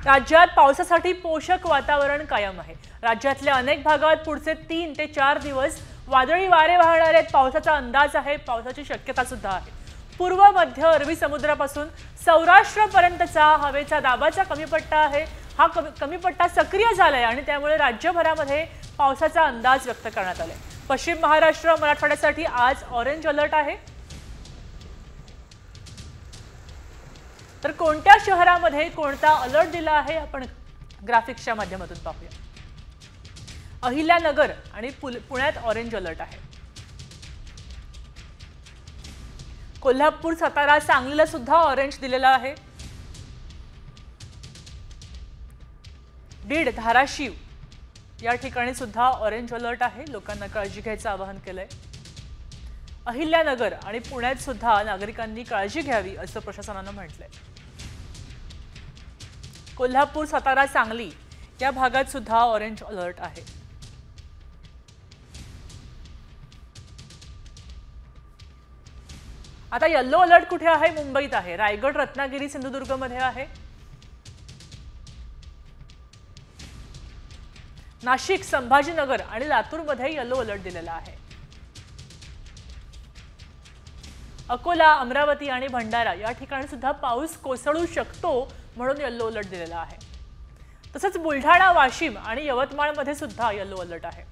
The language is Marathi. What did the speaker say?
राज्यात पावसासाठी पोषक वातावरण कायम आहे। राज्यातल्या अनेक भागात पुढचे 3 ते 4 दिवस वादळी वारे वाहणार आहेत। पावसाचा अंदाज आहे, पावसाची शक्यता सुद्धा आहे। पूर्व मध्य अरबी समुद्रापासून सौराष्ट्रपर्यंतचा हवेचा दाबाचा कमी पट्टा आहे। हा कमी पट्टा सक्रिय झालाय आणि त्यामुळे राज्यभरामध्ये पावसाचा अंदाज व्यक्त करण्यात आलाय। पश्चिम महाराष्ट्र मराठवाड्यासाठी आज ऑरेंज अलर्ट आहे। तर कोणत्या शहरामध्ये कोणता अलर्ट दिला आहे आपण ग्राफिक्सच्या माध्यमातून पाहूया। अहिल्यानगर आणि पुण्यात ऑरेंज अलर्ट आहे। कोल्हापूर, सातारा, सांगलीला सुद्धा ऑरेंज दिलेला आहे। बीड, धाराशिव या ठिकाणी सुद्धा ऑरेंज अलर्ट आहे। लोकांना काळजी घ्यायचं आवाहन केलंय। अहिल्यानगर आणि पुण्यात सुद्धा नागरिकांनी काळजी घ्यावी असं प्रशासनानं म्हटलंय। कोल्हापूर, सातारा, सांगली या भागात सुद्धा ऑरेंज अलर्ट आहे। आता येलो अलर्ट कुठे आहे? मुंबईत आहे। रायगड, रत्नागिरी, सिंधुदुर्ग मध्ये आहे। नाशिक, संभाजीनगर आणि लातूर मध्ये येलो अलर्ट दिलेला आहे। अकोला, अमरावती आणि भंडारा या ठिकाणी सुद्धा पाऊस कोसळू शकतो म्हणून येलो अलर्ट दिलेला आहे। तसंच बुलढाणा, वाशिम आणि यवतमाळ मध्ये सुद्धा येलो अलर्ट आहे।